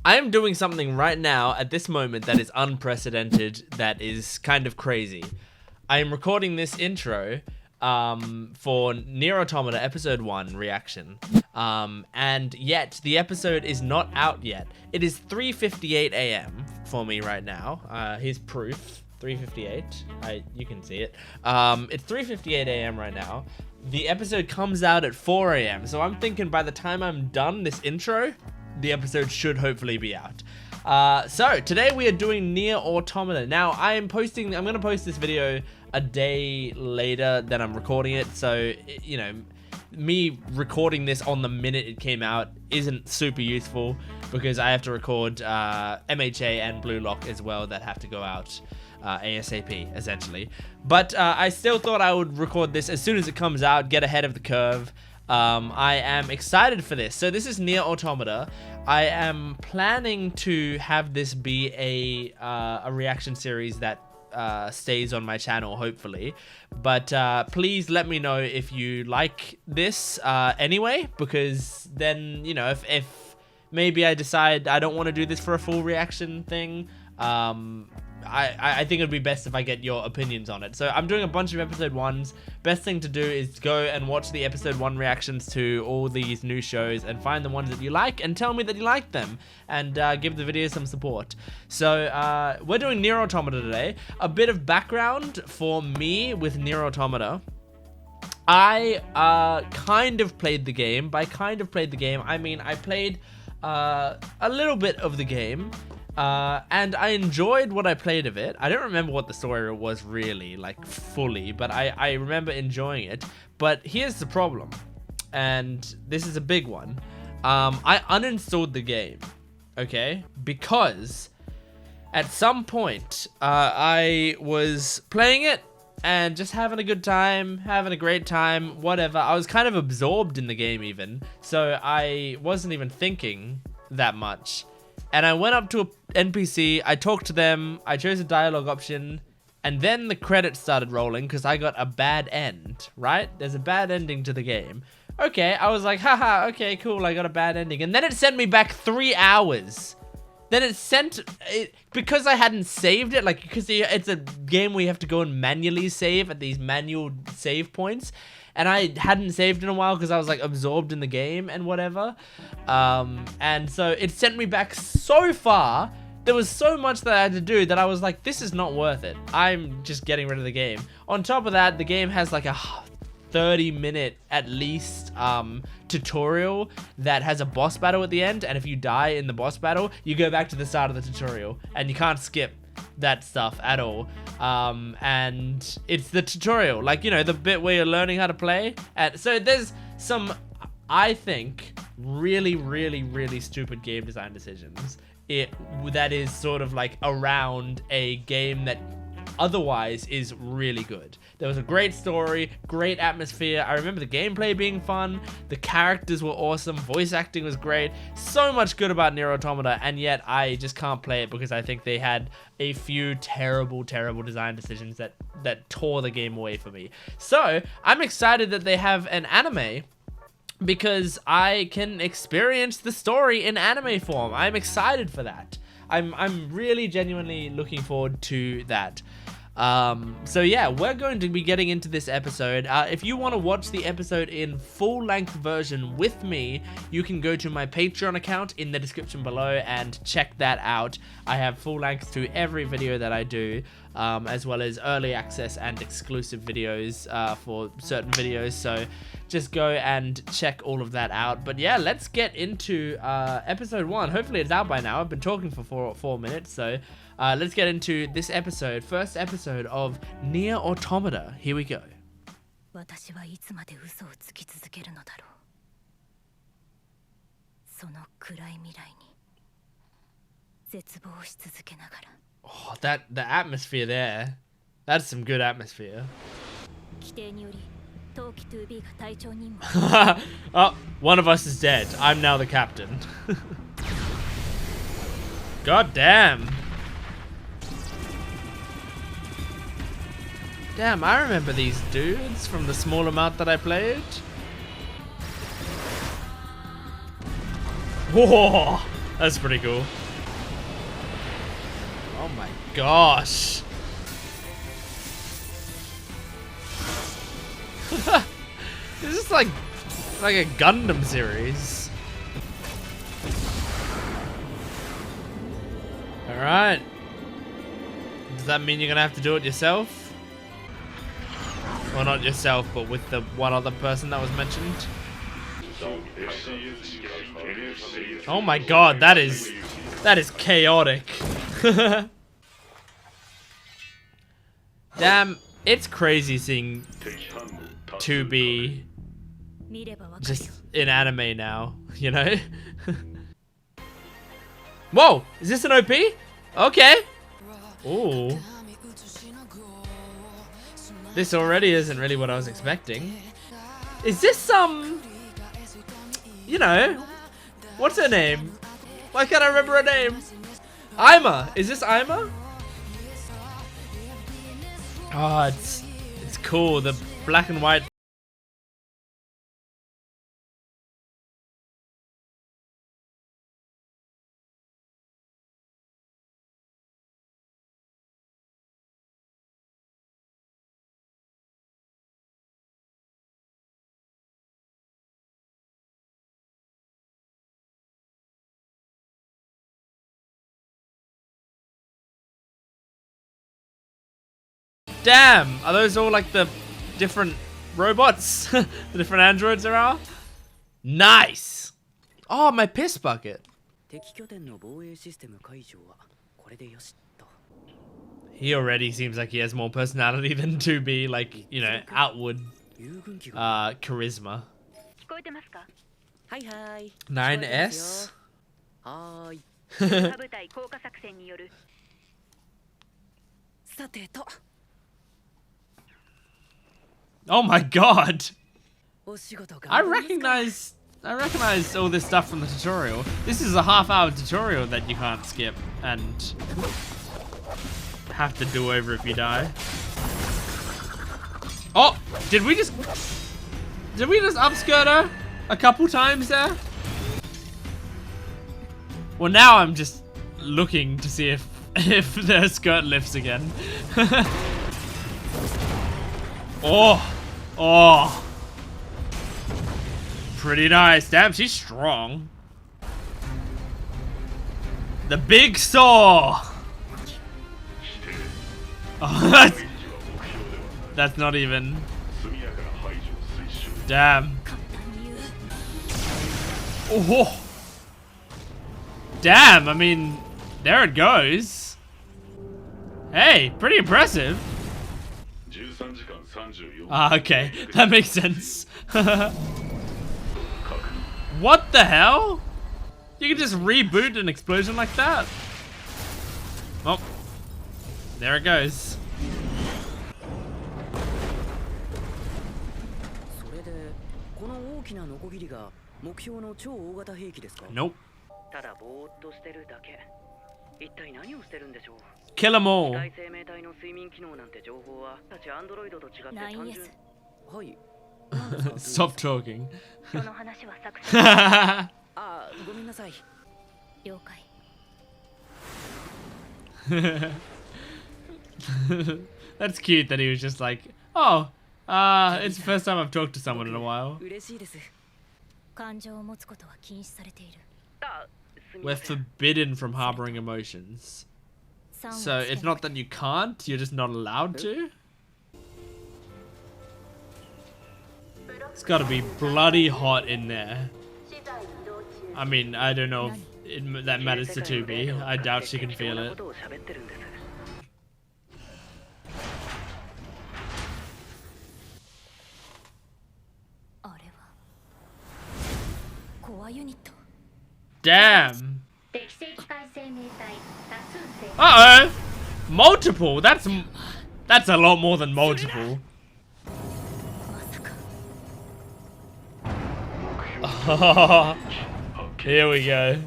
I am doing something right now at this moment that is unprecedented, that is kind of crazy. I am recording this intro for Nier Automata Episode 1 reaction. And yet, the episode is not out yet. It is 3:58 a.m. for me right now. Here's proof. 3:58. You can see it. It's 3:58 a.m. right now. The episode comes out at 4 a.m. So I'm thinking by the time I'm done this intro, the episode should hopefully be out. So today we are doing Nier Automata. Now I'm going to post this video a day later than I'm recording it. So, you know, me recording this on the minute it came out isn't super useful because I have to record MHA and Blue Lock as well that have to go out ASAP, essentially. But I still thought I would record this as soon as it comes out, get ahead of the curve. I am excited for this. So this is Nier Automata. I am planning to have this be a reaction series that stays on my channel, hopefully. But please let me know if you like this anyway, because then, you know, if maybe I decide I don't want to do this for a full reaction thing, I think it'd be best if I get your opinions on it. So I'm doing a bunch of episode 1s. Best thing to do is go and watch the episode 1 reactions to all these new shows and find the ones that you like and tell me that you like them and give the video some support. So we're doing Nier Automata today. A bit of background for me with Nier Automata. I kind of played the game. By kind of played the game, I mean I played a little bit of the game. And I enjoyed what I played of it. I don't remember what the story was really, like, fully, but I remember enjoying it. But here's the problem, and this is a big one. I uninstalled the game, okay? Because at some point, I was playing it and just having a good time, having a great time, whatever. I was kind of absorbed in the game even, so I wasn't even thinking that much. And I went up to an NPC, I talked to them, I chose a dialogue option, and then the credits started rolling because I got a bad end, right? There's a bad ending to the game. Okay, I was like, haha, okay, cool, I got a bad ending. And then it sent me back 3 hours. Then it sent it, because I hadn't saved it, like, because it's a game where you have to go and manually save at these manual save points. And I hadn't saved in a while because I was like absorbed in the game and whatever. And so it sent me back so far. There was so much that I had to do that I was like, this is not worth it. I'm just getting rid of the game. On top of that, the game has like a 30-minute at least tutorial that has a boss battle at the end. And if you die in the boss battle, you go back to the start of the tutorial and you can't skip that stuff at all. And it's the tutorial, like, you know, the bit where you're learning how to play. And so there's some, I think, really stupid game design decisions that is sort of like around a game that otherwise is really good. There was a great story, great atmosphere. I remember the gameplay being fun. The characters were awesome. Voice acting was great. So much good about Nier Automata, and yet I just can't play it because I think they had a few terrible design decisions that tore the game away for me. So I'm excited that they have an anime because I can experience the story in anime form. I'm excited for that. I'm really genuinely looking forward to that. So yeah, we're going to be getting into this episode. If you want to watch the episode in full-length version with me, you can go to my Patreon account in the description below and check that out. I have full length to every video that I do, as well as early access and exclusive videos for certain videos, so just go and check all of that out. But yeah, let's get into episode 1. Hopefully it's out by now. I've been talking for 4 minutes, so let's get into this episode, first episode of Nier Automata. Here we go. Oh, the atmosphere there. That's some good atmosphere. Oh, one of us is dead. I'm now the captain. God damn. Damn, I remember these dudes from the small amount that I played. Whoa. That's pretty cool. Oh my gosh. This is like a Gundam series. Alright. Does that mean you're gonna have to do it yourself? Or not yourself, but with the one other person that was mentioned? Oh my god, that is chaotic. Damn, it's crazy seeing 2B just in anime now, you know? Whoa, is this an OP? Okay. Ooh. This already isn't really what I was expecting. Is this you know, what's her name? Why can't I remember her name? Ima. Is this Ima? Oh, it's cool. The black and white. Damn, are those all like the different robots? The different androids there are? Nice! Oh, my piss bucket. He already seems like he has more personality than 2B, like, you know, outward charisma. 9S? Oh my god! I recognize all this stuff from the tutorial. This is a half-hour tutorial that you can't skip and have to do over if you die. Oh, did we just upskirt her a couple times there? Well, now I'm just looking to see if the skirt lifts again. Oh, pretty nice. Damn, she's strong. The big saw. Oh, that's not even. Damn. Oh. Damn, I mean, there it goes. Hey, pretty impressive. Ah, okay, that makes sense. What the hell? You can just reboot an explosion like that? Oh, there it goes. Nope. Kill them all. Stop talking. That's cute that he was just like, oh, it's the first time I've talked to someone in a while. We're forbidden from harboring emotions. So it's not that you can't, you're just not allowed to? It's gotta be bloody hot in there. I mean, I don't know if that matters to 2B. I doubt she can feel it. Damn. Uh-oh. Multiple. That's a lot more than multiple. Here we go.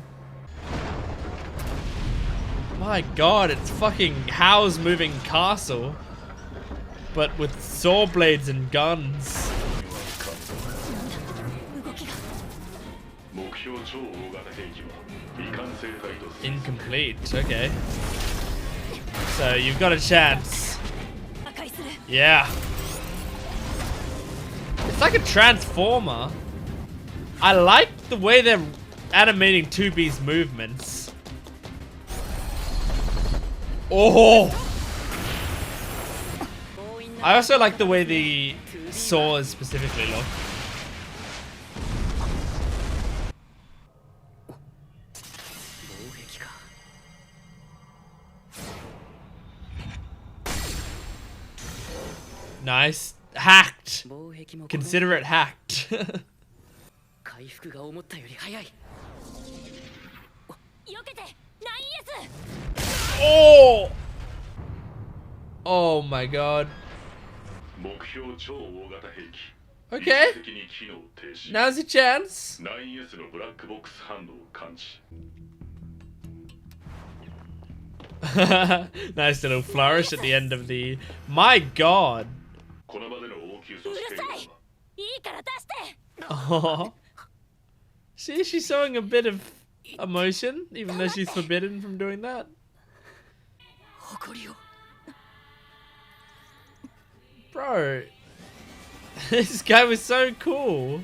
My god, it's fucking How's Moving Castle, but with saw blades and guns. Incomplete. Okay. So you've got a chance. Yeah. It's like a transformer. I like the way they're animating 2B's movements. Oh! I also like the way the saws specifically look. Nice. Hacked. Consider it hacked. Oh! Oh my god. Okay. Now's your chance. Nice little flourish at the end of the... My god. Oh. She's showing a bit of emotion, even though she's forbidden from doing that. Bro, this guy was so cool.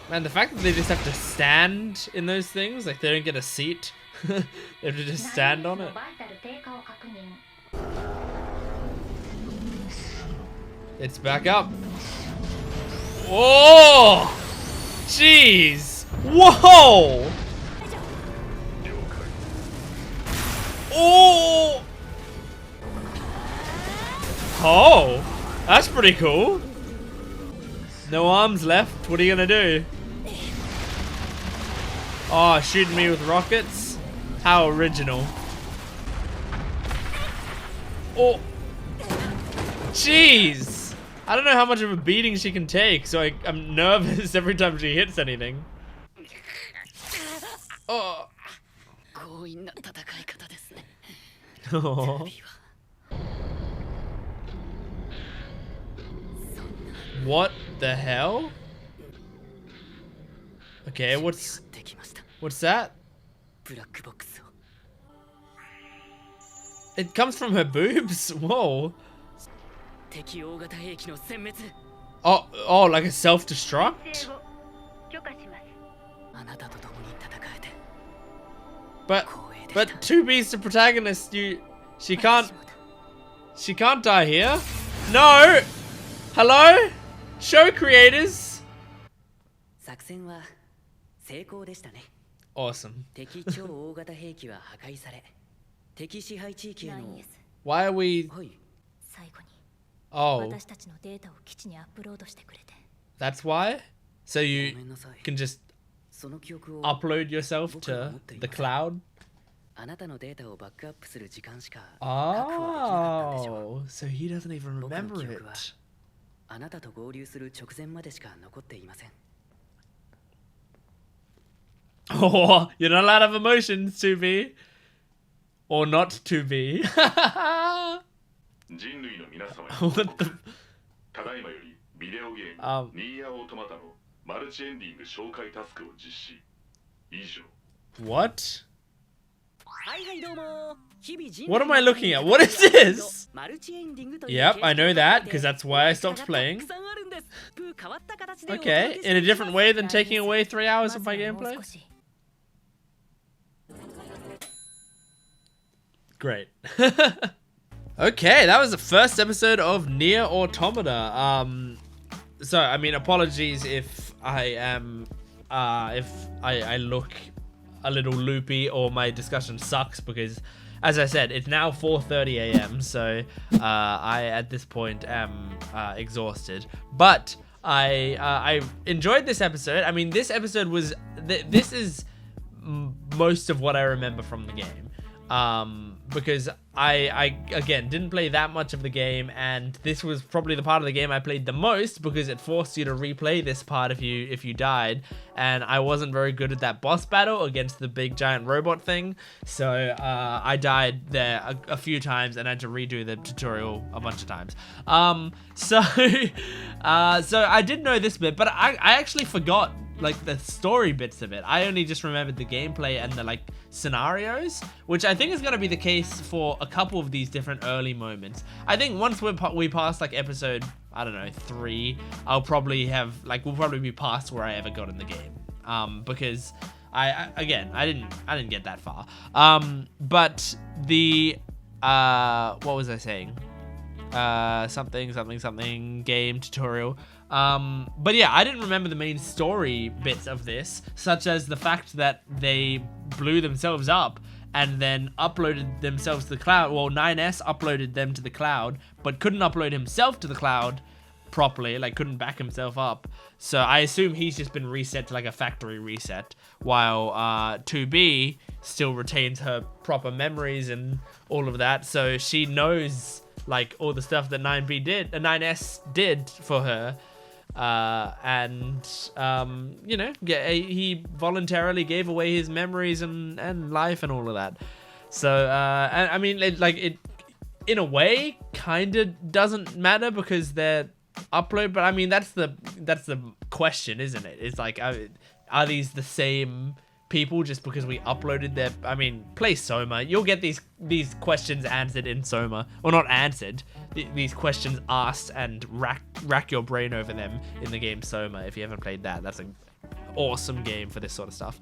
Man, the fact that they just have to stand in those things, like they don't get a seat. They have to just stand on it. It's back up. Oh! Jeez! Whoa! Oh! Oh! That's pretty cool. No arms left. What are you gonna do? Oh, shooting me with rockets? How original. Oh! Jeez! I don't know how much of a beating she can take, so I'm nervous every time she hits anything. Oh. Oh. What the hell? Okay, what's that? It comes from her boobs? Whoa. Oh, like a self-destruct? But 2B's the protagonist. She can't die here. No. Hello? Show creators. Awesome. Why are we... Oh. That's why? So you can just upload yourself to the cloud? Oh, so he doesn't even remember it. Oh, you're not allowed to have emotions, 2B. Or not 2B. What the... What? What am I looking at? What is this? Yep, I know that, because that's why I stopped playing. Okay, in a different way than taking away 3 hours of my gameplay? Great. Okay, that was the first episode of Nier Automata. So, I mean, apologies if I am, if I look a little loopy or my discussion sucks, because, as I said, it's now 4:30 a.m. So I, at this point, am exhausted. But I enjoyed this episode. I mean, this episode was this is most of what I remember from the game. Because I again didn't play that much of the game, and this was probably the part of the game I played the most because it forced you to replay this part if you died, and I wasn't very good at that boss battle against the big giant robot thing, so I died there a few times and had to redo the tutorial a bunch of times. So I did know this bit, but I actually forgot like the story bits of it. I only just remembered the gameplay and the like scenarios, which I think is going to be the case for a couple of these different early moments. I think once we pass like episode, I don't know, 3, I'll probably have like, we'll probably be past where I ever got in the game, because I didn't get that far. But the what was I saying? Something game tutorial. But yeah, I didn't remember the main story bits of this, such as the fact that they blew themselves up and then uploaded themselves to the cloud. Well, 9S uploaded them to the cloud, but couldn't upload himself to the cloud properly, like couldn't back himself up. So I assume he's just been reset to like a factory reset, while 2B still retains her proper memories and all of that. So she knows like all the stuff that 9S did for her. You know, he voluntarily gave away his memories and life and all of that. So, I mean, it in a way kind of doesn't matter because they're upload, but I mean, that's the question, isn't it? It's like, are these the same people just because we uploaded their, I mean, play Soma. You'll get these questions answered in Soma, or not answered, these questions asked and rack your brain over them in the game Soma. If you haven't played that, that's an awesome game for this sort of stuff.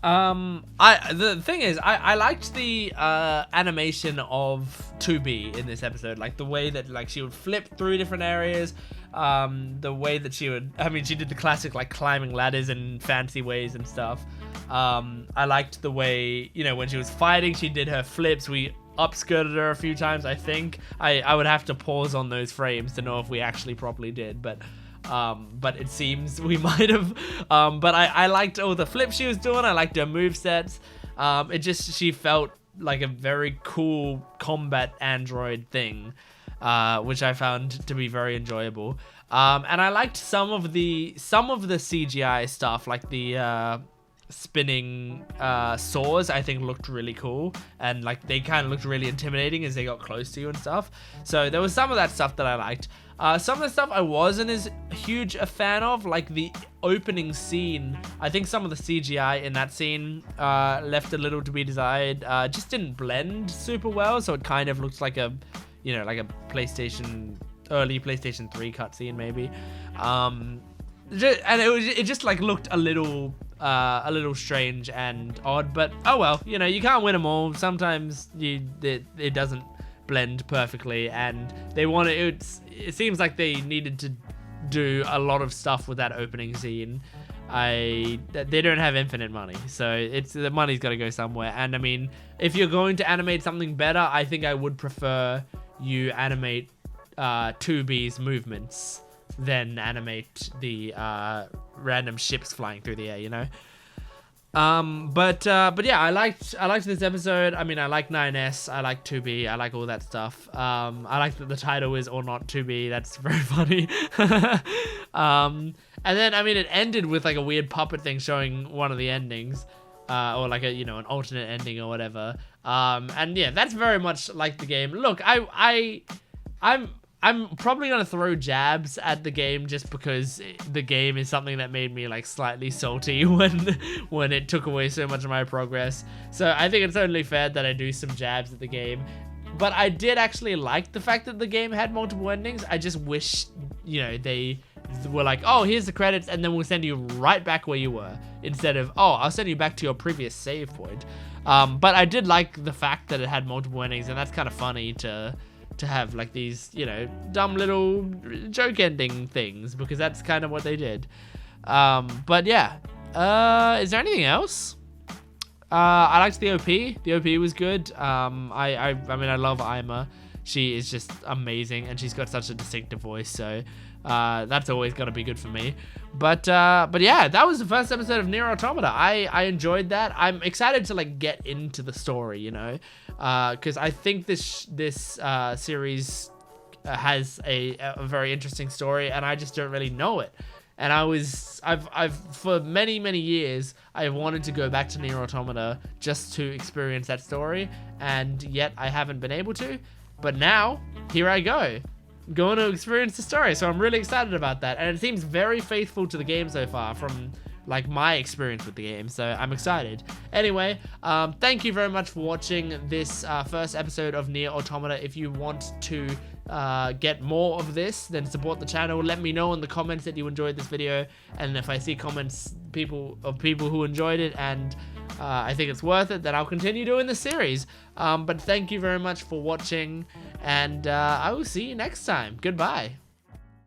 The thing is, I liked the animation of 2B in this episode, like the way that like she would flip through different areas, the way that she would, I mean, she did the classic like climbing ladders in fancy ways and stuff. I liked the way, you know, when she was fighting, she did her flips. We upskirted her a few times, I think. I would have to pause on those frames to know if we actually properly did, but it seems we might have. But I liked all the flips she was doing. I liked her movesets. She felt like a very cool combat android thing, which I found to be very enjoyable. And I liked some of the CGI stuff, like the spinning saws. I think looked really cool, and like they kind of looked really intimidating as they got close to you and stuff. So there was some of that stuff that I liked. Some of the stuff I wasn't as huge a fan of, like the opening scene. I think some of the CGI in that scene left a little to be desired. Just didn't blend super well, so it kind of looks like a, you know, like a early PlayStation 3 cutscene maybe. And it just like looked a little strange and odd, but oh well, you know, you can't win them all. Sometimes it doesn't blend perfectly, and it seems like they needed to do a lot of stuff with that opening scene. They don't have infinite money, so the money's got to go somewhere. And I mean, if you're going to animate something better, I think I would prefer you animate 2B's movements than animate the random ships flying through the air, you know. But yeah, I liked this episode. I mean, I like 9S, I like 2B, I like all that stuff. I like that the title is Or Not 2B. That's very funny. And then, I mean, it ended with like a weird puppet thing showing one of the endings, or like a, you know, an alternate ending or whatever. And yeah, that's very much like the game. Look, I'm probably going to throw jabs at the game just because the game is something that made me like slightly salty when it took away so much of my progress. So I think it's only fair that I do some jabs at the game. But I did actually like the fact that the game had multiple endings. I just wish, you know, they were like, oh, here's the credits, and then we'll send you right back where you were, instead of, oh, I'll send you back to your previous save point. But I did like the fact that it had multiple endings, and that's kind of funny to have like these, you know, dumb little joke ending things, because that's kind of what they did. But yeah, is there anything else? I liked the OP. The OP was good. I mean, I love Ima. She is just amazing, and she's got such a distinctive voice. So That's always gonna be good for me. But yeah, that was the first episode of Nier Automata. I enjoyed that. I'm excited to like get into the story, you know, because I think this series has a very interesting story, and I just don't really know it. And I've for many years, I've wanted to go back to Nier Automata just to experience that story, and yet I haven't been able to. But now, here I go, going to experience the story. So I'm really excited about that, and it seems very faithful to the game so far from like my experience with the game, so I'm excited. Anyway, thank you very much for watching this first episode of Nier Automata. If you want to get more of this, then support the channel. Let me know in the comments that you enjoyed this video, and if I see comments people who enjoyed it and I think it's worth it, then I'll continue doing the series. But thank you very much for watching, and I will see you next time. Goodbye.